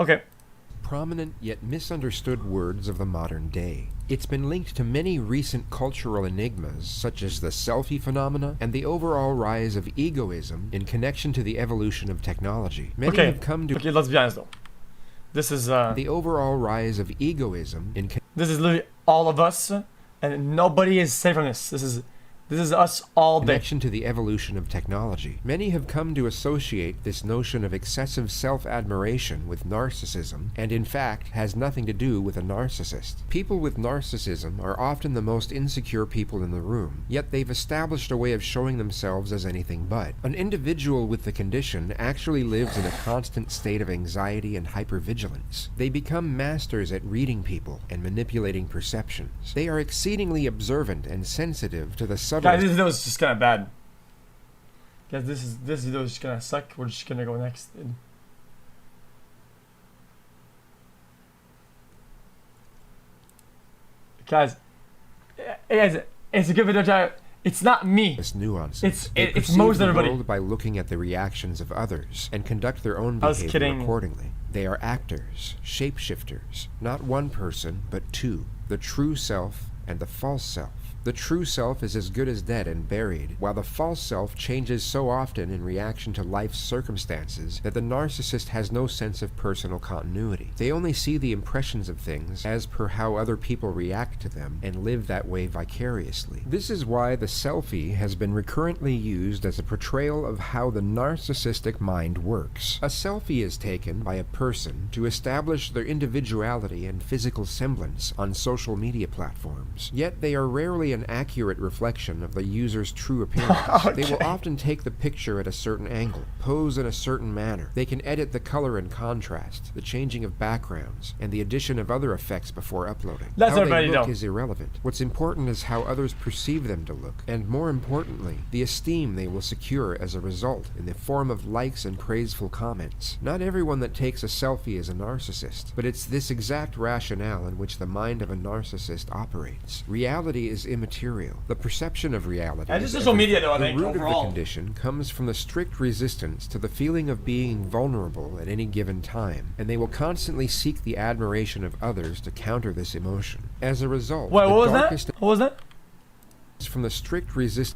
Okay. Prominent yet misunderstood words of the modern day. It's been linked to many recent cultural enigmas, such as the selfie phenomena and the overall rise of egoism in connection to the evolution of technology. Many have come to... Okay, let's be honest though. This is the overall rise of egoism in... This is literally all of us, and nobody is safe from this. This is us all day. Connection to the evolution of technology. Many have come to associate this notion of excessive self-admiration with narcissism, and in fact has nothing to do with a narcissist. People with narcissism are often the most insecure people in the room, yet they've established a way of showing themselves as anything but. An individual with the condition actually lives in a constant state of anxiety and hypervigilance. They become masters at reading people and manipulating perceptions. They are exceedingly observant and sensitive to the Guys, this video is just kind of bad. Guys, this video is just gonna suck. We're just gonna go next. Guys, it's a good video. It's not me. This nuance. It's most everybody. By looking at the reactions of others and conduct their own behavior accordingly. They are actors, shapeshifters, not one person, but two: the true self and the false self. The true self is as good as dead and buried, while the false self changes so often in reaction to life's circumstances that the narcissist has no sense of personal continuity. They only see the impressions of things as per how other people react to them and live that way vicariously. This is why the selfie has been recurrently used as a portrayal of how the narcissistic mind works. A selfie is taken by a person to establish their individuality and physical semblance on social media platforms, yet they are rarely an accurate reflection of the user's true appearance. Okay. They will often take the picture at a certain angle, pose in a certain manner. They can edit the color and contrast, the changing of backgrounds, and the addition of other effects before uploading. That's how everybody they look know. is irrelevant. What's important is how others perceive them to look, and more importantly, the esteem they will secure as a result in the form of likes and praiseful comments. Not everyone that takes a selfie is a narcissist, but it's this exact rationale in which the mind of a narcissist operates. Reality is immaterial. The perception of reality And just social media though, I think, the root overall. of the condition comes from the strict resistance to the feeling of being vulnerable at any given time, and they will constantly seek the admiration of others to counter this emotion. As a result, Wait, the what was darkest that? What was that? from the strict resistance.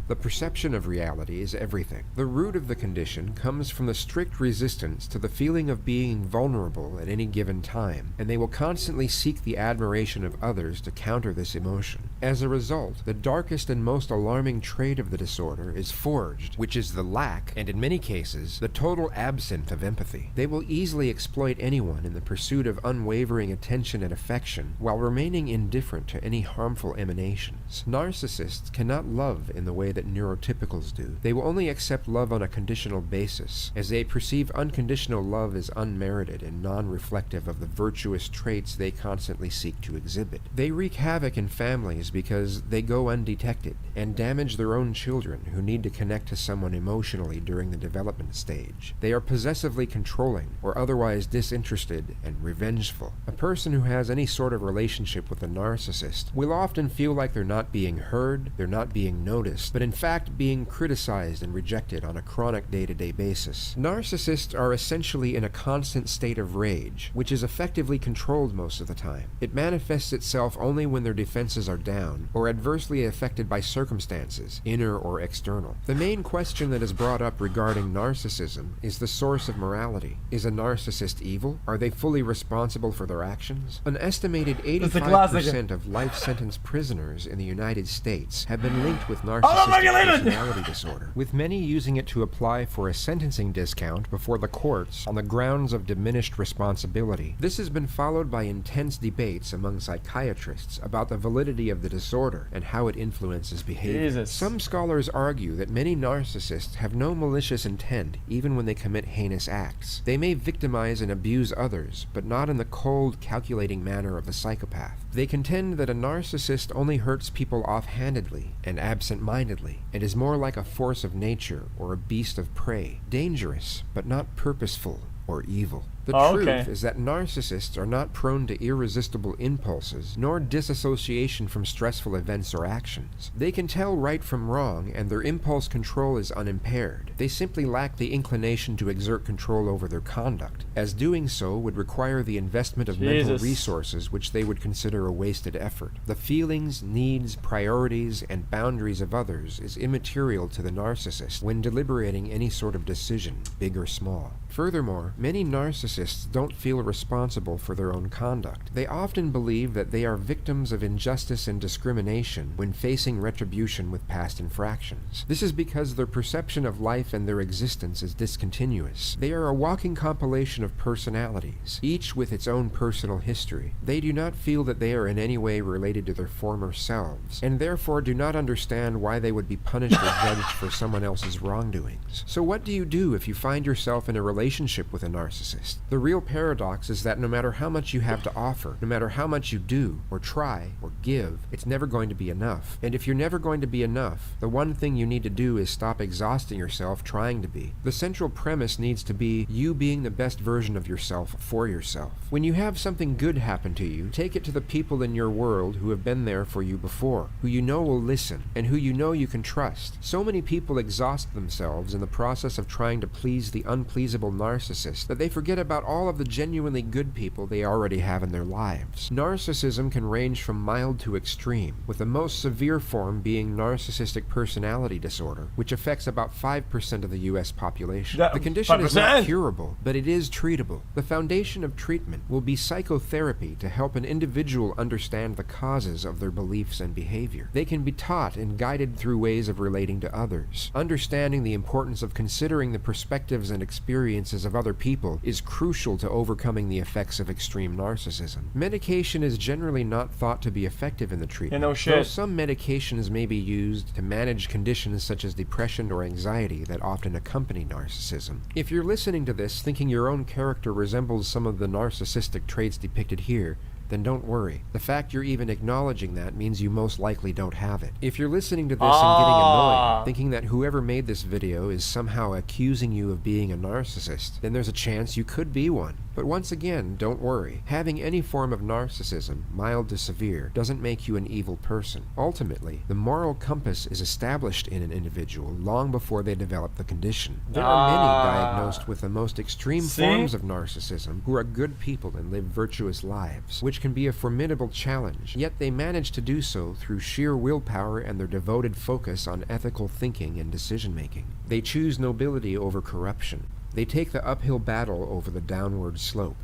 The perception of reality is everything. The root of the condition comes from the strict resistance to the feeling of being vulnerable at any given time, and they will constantly seek the admiration of others to counter this emotion. As a result, the darkest and most alarming trait of the disorder is forged, which is the lack, and in many cases, the total absence of empathy. They will easily exploit anyone in the pursuit of unwavering attention and affection, while remaining indifferent to any harmful emanations. Narcissists cannot love in the way that neurotypicals do. They will only accept love on a conditional basis, as they perceive unconditional love as unmerited and non-reflective of the virtuous traits they constantly seek to exhibit. They wreak havoc in families because they go undetected, and damage their own children who need to connect to someone emotionally during the development stage. They are possessively controlling, or otherwise disinterested and revengeful. A person who has any sort of relationship with a narcissist will often feel like they're not being heard, they're not being noticed, but in fact being criticized and rejected on a chronic day-to-day basis. Narcissists are essentially in a constant state of rage, which is effectively controlled most of the time. It manifests itself only when their defenses are down, or adversely affected by circumstances, inner or external. The main question that is brought up regarding narcissism is the source of morality. Is a narcissist evil? Are they fully responsible for their actions? An estimated 85% of life sentence prisoners in the United States have been linked with narcissistic personality disorder, with many using it to apply for a sentencing discount before the courts on the grounds of diminished responsibility. This has been followed by intense debates among psychiatrists about the validity of the disorder and how it influences behavior. Jesus. Some scholars argue that many narcissists have no malicious intent even when they commit heinous acts. They may victimize and abuse others, but not in the cold, calculating manner of the psychopath. They contend that a narcissist only hurts people offhandedly and absent-mindedly, and is more like a force of nature or a beast of prey, dangerous but not purposeful or evil. The truth is that narcissists are not prone to irresistible impulses, nor disassociation from stressful events or actions. They can tell right from wrong, and their impulse control is unimpaired. They simply lack the inclination to exert control over their conduct, as doing so would require the investment of mental resources which they would consider a wasted effort. The feelings, needs, priorities, and boundaries of others is immaterial to the narcissist when deliberating any sort of decision, big or small. Furthermore, many narcissists don't feel responsible for their own conduct. They often believe that they are victims of injustice and discrimination when facing retribution with past infractions. This is because their perception of life and their existence is discontinuous. They are a walking compilation of personalities, each with its own personal history. They do not feel that they are in any way related to their former selves, and therefore do not understand why they would be punished or judged for someone else's wrongdoings. So what do you do if you find yourself in a relationship with a narcissist? The real paradox is that no matter how much you have to offer, no matter how much you do, or try, or give, it's never going to be enough. And if you're never going to be enough, the one thing you need to do is stop exhausting yourself trying to be. The central premise needs to be you being the best version of yourself for yourself. When you have something good happen to you, take it to the people in your world who have been there for you before, who you know will listen, and who you know you can trust. So many people exhaust themselves in the process of trying to please the unpleasable narcissist that they forget about all of the genuinely good people they already have in their lives. Narcissism can range from mild to extreme, with the most severe form being narcissistic personality disorder, which affects about 5% of the U.S. population. The condition 5%. Is not curable, but it is treatable. The foundation of treatment will be psychotherapy to help an individual understand the causes of their beliefs and behavior. They can be taught and guided through ways of relating to others. Understanding the importance of considering the perspectives and experiences of other people is crucial to overcoming the effects of extreme narcissism. Medication is generally not thought to be effective in the treatment, though some medications may be used to manage conditions such as depression or anxiety that often accompany narcissism. If you're listening to this thinking your own character resembles some of the narcissistic traits depicted here, then don't worry. The fact you're even acknowledging that means you most likely don't have it. If you're listening to this and getting annoyed, thinking that whoever made this video is somehow accusing you of being a narcissist, then there's a chance you could be one. But once again, don't worry. Having any form of narcissism, mild to severe, doesn't make you an evil person. Ultimately, the moral compass is established in an individual long before they develop the condition. There are many diagnosed with the most extreme forms of narcissism who are good people and live virtuous lives, which can be a formidable challenge, yet they manage to do so through sheer willpower and their devoted focus on ethical thinking and decision-making. They choose nobility over corruption. They take the uphill battle over the downward slope.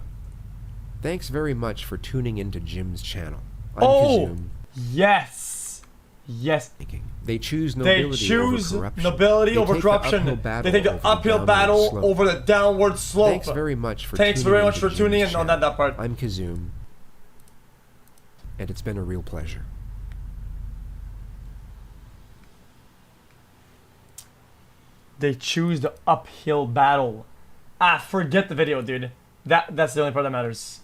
Thanks very much for tuning into Jim's channel. I'm Kazoom. Yes. They choose nobility over corruption. They take the uphill battle over the downward slope. Thanks very much for tuning in on that part. I'm Kazoom, and it's been a real pleasure. They choose the uphill battle. Forget the video, dude. That's the only part that matters.